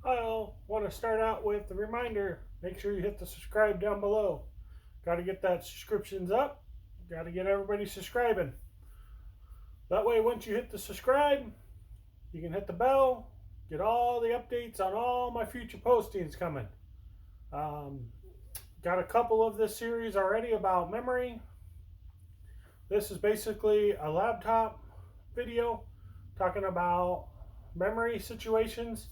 I'll want to start out with the reminder. Make sure you hit the subscribe down below. Got to get that subscriptions up. Got to get everybody subscribing. That way, once you hit the subscribe, you can hit the bell, get all the updates on all my future postings coming. Um, got a couple of this series already about memory. This is basically a laptop video talking about memory situations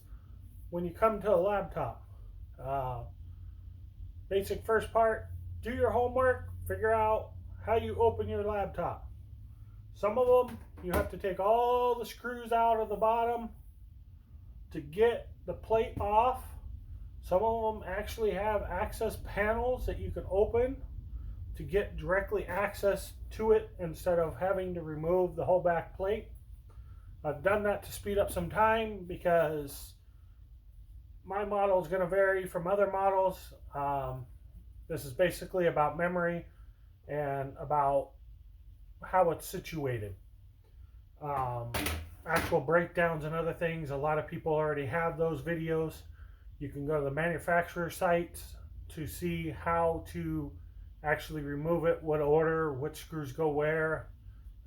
when you come to a laptop. Uh, Basic first part, do your homework, figure out how you open your laptop. Some of them, you have to take all the screws out of the bottom to get the plate off. Some of them actually have access panels that you can open to get directly access to it instead of having to remove the whole back plate. I've done that to speed up some time because my model is going to vary from other models. This is basically about memory and about how it's situated. Actual breakdowns and other things, a lot of people already have those videos. You can go to the manufacturer sites to see how to actually remove it, what order, which screws go where.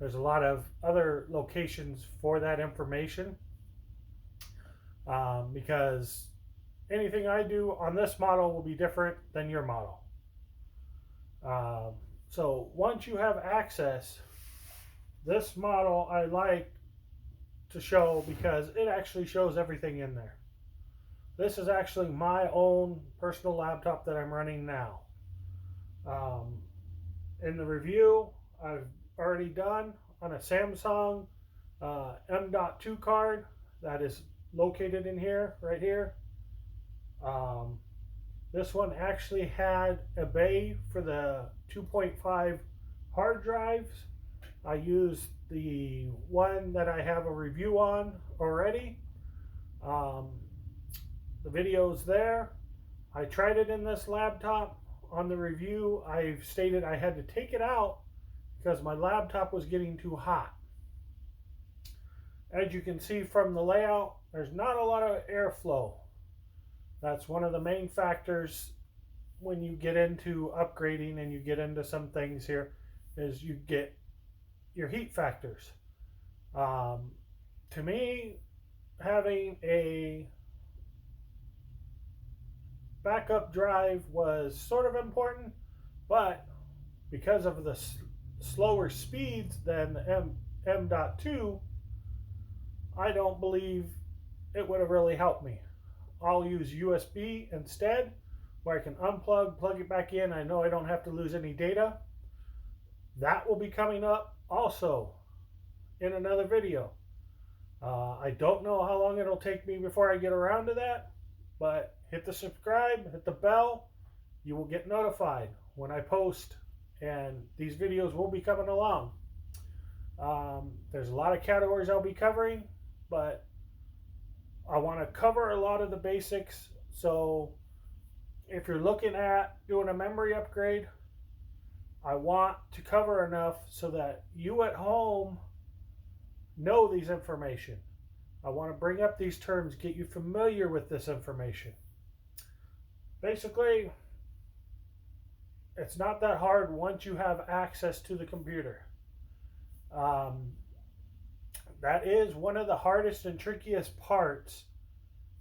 There's a lot of other locations for that information because anything I do on this model will be different than your model. So once you have access, this model I like to show because it actually shows everything in there. This is actually my own personal laptop that I'm running now. In the review I've already done on a Samsung M.2 card that is located in here, right here. This one actually had a bay for the 2.5 hard drives. I used the one that I have a review on already. The video's there. I tried it in this laptop. On the review, I stated I had to take it out because my laptop was getting too hot. As you can see from the layout, there's not a lot of airflow. That's one of the main factors when you get into upgrading and you get into some things here, is you get your heat factors. To me, having a backup drive was sort of important, but because of the slower speeds than the M.2, I don't believe it would have really helped me. I'll use USB instead, where I can unplug, plug it back in. I know I don't have to lose any data. That will be coming up also in another video. I don't know how long it'll take me before I get around to that, but hit the subscribe, hit the bell. You will get notified when I post, and these videos will be coming along. There's a lot of categories I'll be covering, but I want to cover a lot of the basics. So if you're looking at doing a memory upgrade, I want to cover enough so that you at home know these information. I want to bring up these terms, get you familiar with this information. Basically, it's not that hard once you have access to the computer. That is one of the hardest and trickiest parts,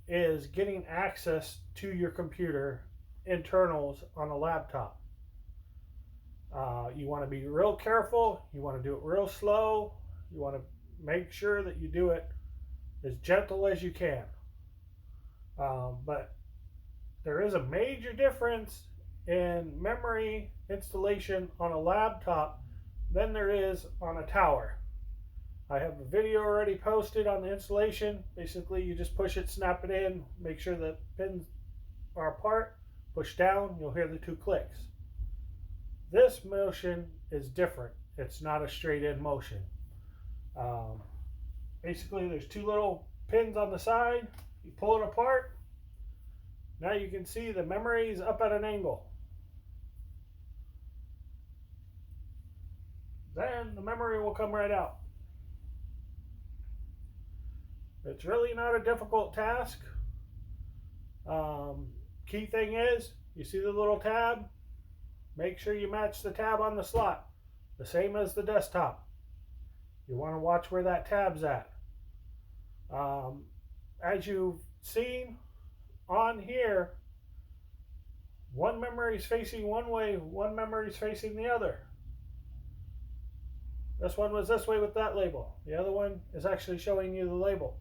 is getting access to your computer internals on a laptop. You want to be real careful. You want to do it real slow. You want to make sure that you do it as gentle as you can. But there is a major difference in memory installation on a laptop than there is on a tower. I have a video already posted on the installation. Basically, you just push it, snap it in, make sure the pins are apart, push down, you'll hear the 2 clicks. This motion is different. It's not a straight in motion. Basically, there's 2 little pins on the side. You pull it apart. Now you can see the memory is up at an angle. Then the memory will come right out. It's really not a difficult task. Key thing is, you see the little tab? Make sure you match the tab on the slot, the same as the desktop. You want to watch where that tab's at. As you've seen on here, one memory is facing one way, one memory is facing the other. This one was this way with that label. The other one is actually showing you the label.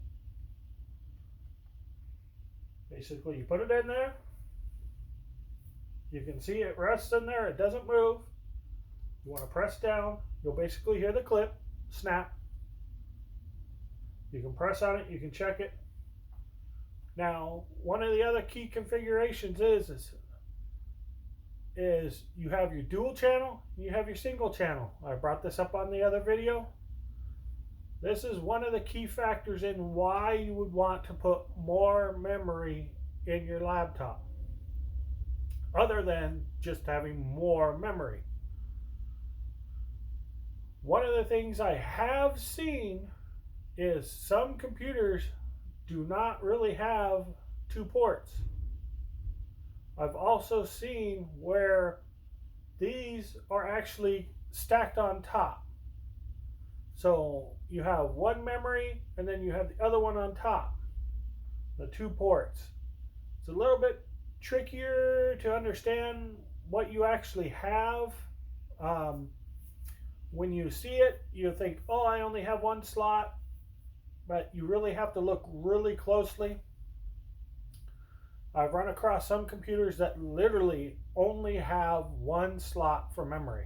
Basically, you put it in there. You can see it rests in there. It doesn't move. You want to press down. You'll basically hear the clip snap. You can press on it. You can check it. Now, one of the other key configurations is you have your dual channel, you have your single channel. I brought this up on the other video. This is one of the key factors in why you would want to put more memory in your laptop, other than just having more memory. One of the things I have seen is some computers do not really have two ports. I've also seen where these are actually stacked on top. So you have one memory and then you have the other one on top, the two ports. It's a little bit trickier to understand what you actually have. When you see it, you think, oh, I only have one slot, but you really have to look really closely. I've run across some computers that literally only have one slot for memory.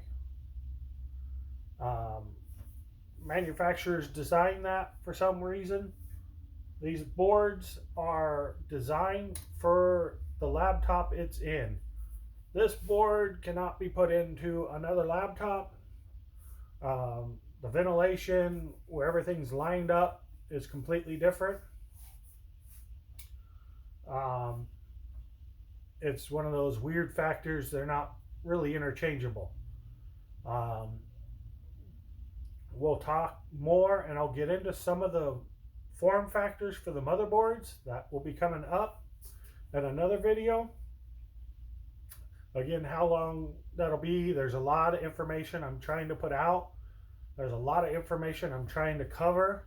Manufacturers design that for some reason. These boards are designed for the laptop it's in. This board cannot be put into another laptop. The ventilation, where everything's lined up, is completely different. It's one of those weird factors. They're not really interchangeable. We'll talk more and I'll get into some of the form factors for the motherboards. That will be coming up in another video. Again, how long that'll be, there's a lot of information I'm trying to put out. There's a lot of information I'm trying to cover.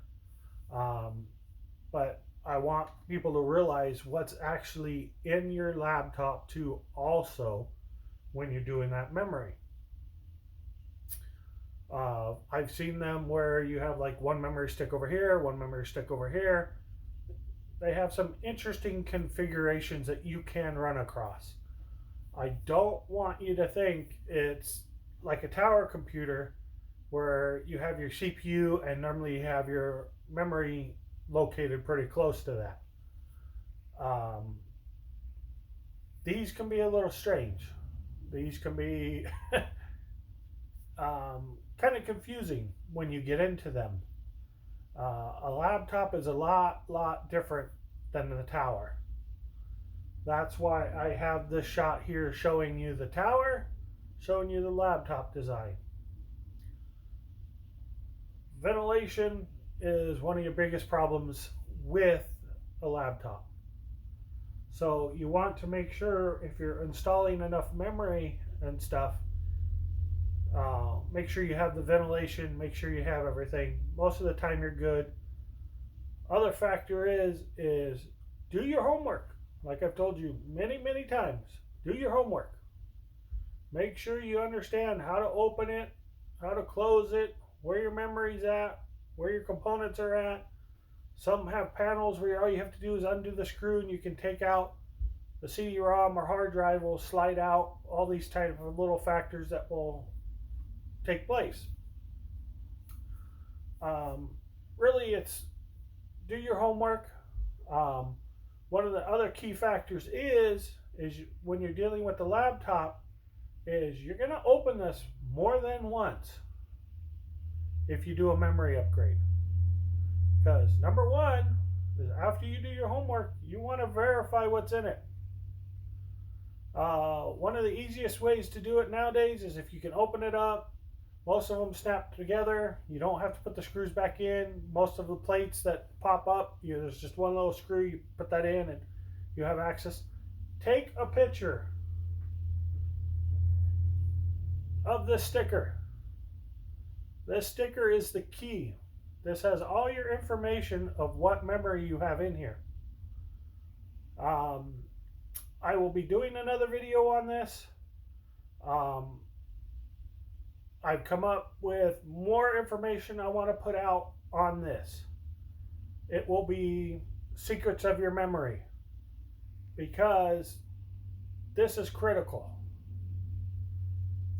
But I want people to realize what's actually in your laptop too also when you're doing that memory. I've seen them where you have like one memory stick over here, one memory stick over here. They have some interesting configurations that you can run across. I don't want you to think it's like a tower computer where you have your CPU and normally you have your memory located pretty close to that. These can be a little strange. These can be kind of confusing when you get into them. A laptop is a lot different than the tower. That's why I have this shot here showing you the tower, showing you the laptop design. Ventilation is one of your biggest problems with a laptop. So you want to make sure if you're installing enough memory and stuff, make sure you have the ventilation, make sure you have everything. Most of the time you're good. Other factor is do your homework. Like I've told you many times, do your homework. Make sure you understand how to open it, how to close it, where your memory's at, where your components are at. Some have panels where all you have to do is undo the screw and you can take out the CD-ROM or hard drive will slide out. All these type of little factors that will take place. Really, it's do your homework. One of the other key factors is when you're dealing with the laptop is you're going to open this more than once if you do a memory upgrade. Because number one is after you do your homework, you want to verify what's in it. One of the easiest ways to do it nowadays is if you can open it up. Most of them snap together. You don't have to put the screws back in. Most of the plates that pop up, there's just one little screw. You put that in and you have access. Take a picture of this sticker. This sticker is the key. This has all your information of what memory you have in here. I will be doing another video on this. I've come up with more information I want to put out on this. It will be secrets of your memory, because this is critical.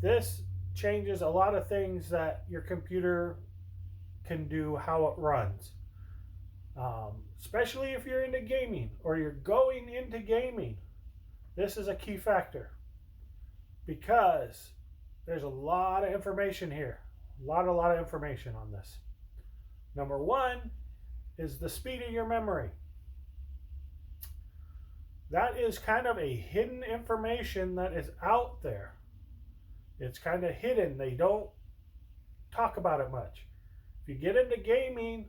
This changes a lot of things that your computer can do, how it runs. Especially if you're into gaming or you're going into gaming. This is a key factor, because there's a lot of information here. A lot of information on this. Number one is the speed of your memory. That is kind of a hidden information that is out there. It's kind of hidden. They don't talk about it much. If you get into gaming,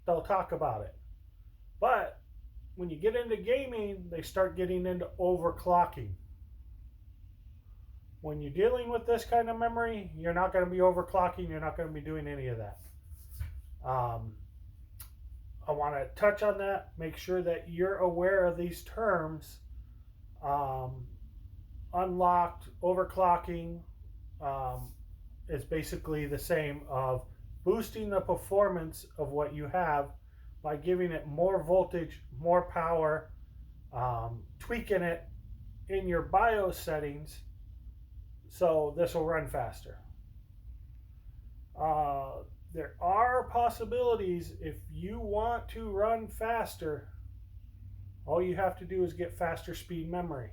they'll talk about it. But when you get into gaming, they start getting into overclocking. When you're dealing with this kind of memory, you're not going to be overclocking. You're not going to be doing any of that. I want to touch on that. Make sure that you're aware of these terms. Unlocked, overclocking is basically the same of boosting the performance of what you have by giving it more voltage, more power, tweaking it in your BIOS settings so this will run faster. There are possibilities if you want to run faster. All you have to do is get faster speed memory.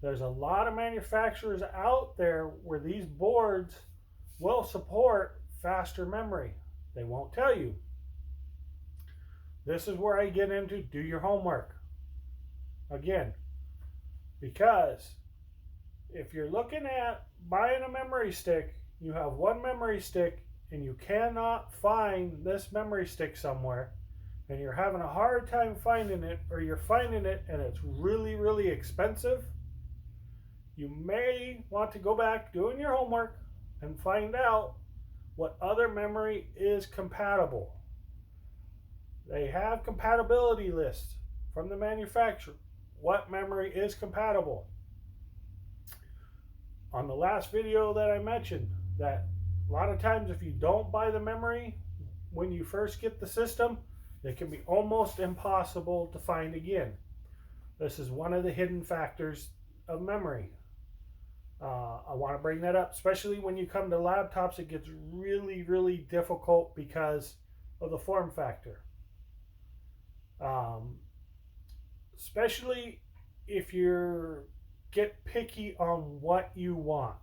There's a lot of manufacturers out there where these boards will support faster memory. They won't tell you. This is where I get into do your homework. Again, because if you're looking at buying a memory stick, you have one memory stick and you cannot find this memory stick somewhere, and you're having a hard time finding it, or you're finding it and it's really expensive, you may want to go back doing your homework and find out what other memory is compatible. They have compatibility lists from the manufacturer. What memory is compatible? On the last video that I mentioned, that a lot of times if you don't buy the memory when you first get the system, it can be almost impossible to find again. This is one of the hidden factors of memory. I want to bring that up, especially when you come to laptops. It gets really difficult because of the form factor. Especially if you get picky on what you want.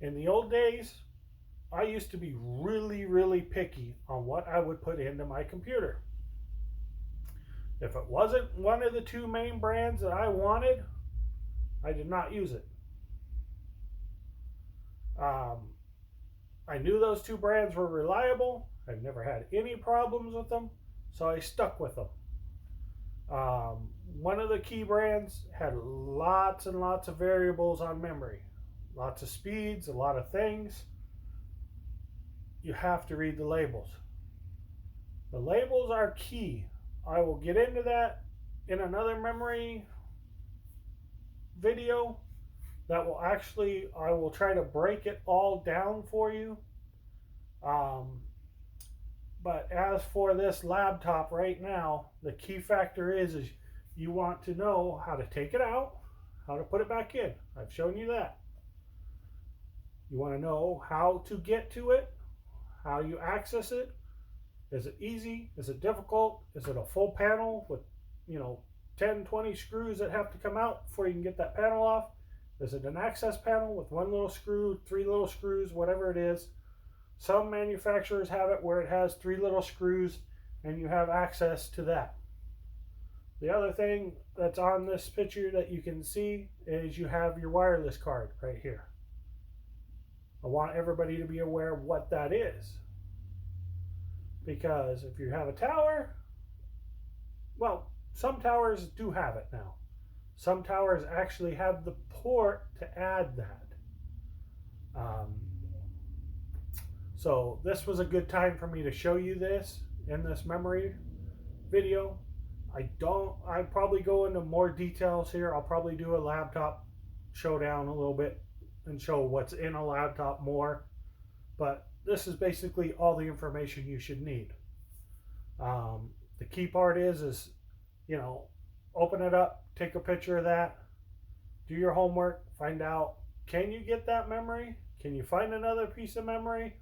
In the old days, I used to be really picky on what I would put into my computer. If it wasn't one of the two main brands that I wanted, I did not use it. I knew those two brands were reliable. I've never had any problems with them, so I stuck with them. One of the key brands had lots and lots of variables on memory, lots of speeds, a lot of things. You have to read the labels. The labels are key. I will get into that in another memory video. That will actually, I will try to break it all down for you. But as for this laptop right now, the key factor is you want to know how to take it out, how to put it back in. I've shown you that. You want to know how to get to it, how you access it. Is it easy? Is it difficult? Is it a full panel with 10, 20 screws that have to come out before you can get that panel off? Is it an access panel with one little screw, 3 little screws, whatever it is? Some manufacturers have it where it has 3 little screws and you have access to that. The other thing that's on this picture that you can see is you have your wireless card right here. I want everybody to be aware of what that is. Because if you have a tower, well, some towers do have it now. Some towers actually have the port to add that. So this was a good time for me to show you this in this memory video. I probably go into more details here. I'll probably do a laptop showdown a little bit and show what's in a laptop more. But this is basically all the information you should need. The key part is, you know, open it up, take a picture of that, do your homework, find out, can you get that memory? Can you find another piece of memory?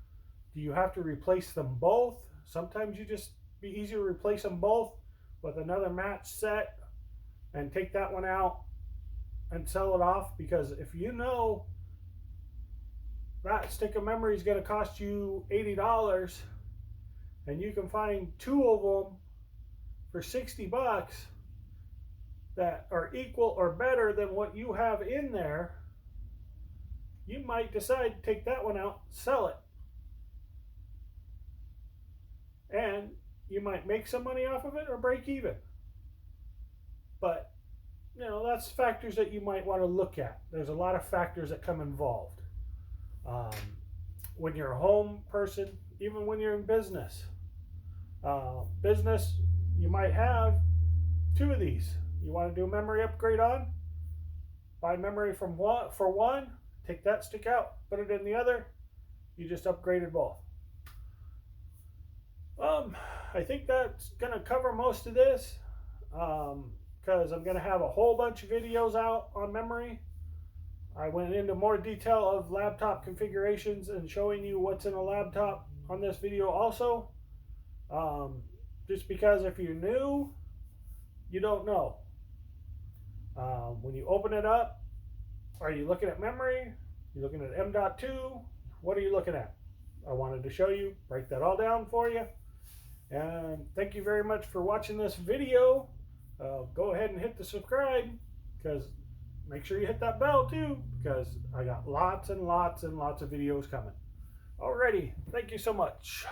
Do you have to replace them both? Sometimes you just be easier to replace them both with another match set and take that one out and sell it off, because if you know that stick of memory is going to cost you $80 and you can find 2 of them for $60 that are equal or better than what you have in there, you might decide to take that one out, sell it. And you might make some money off of it or break even. But, you know, that's factors that you might want to look at. There's a lot of factors that come involved. When you're a home person, even when you're in business, you might have 2 of these. You want to do a memory upgrade on, buy memory for one, take that stick out, put it in the other, you just upgraded both. I think that's going to cover most of this, because I'm going to have a whole bunch of videos out on memory. I went into more detail of laptop configurations and showing you what's in a laptop on this video also. Just because if you're new, you don't know. When you open it up, are you looking at memory? You're looking at M.2? What are you looking at? I wanted to show you, break that all down for you. And thank you very much for watching this video. Go ahead and hit the subscribe, because make sure you hit that bell too, because I got lots and lots and lots of videos coming. Alrighty, thank you so much.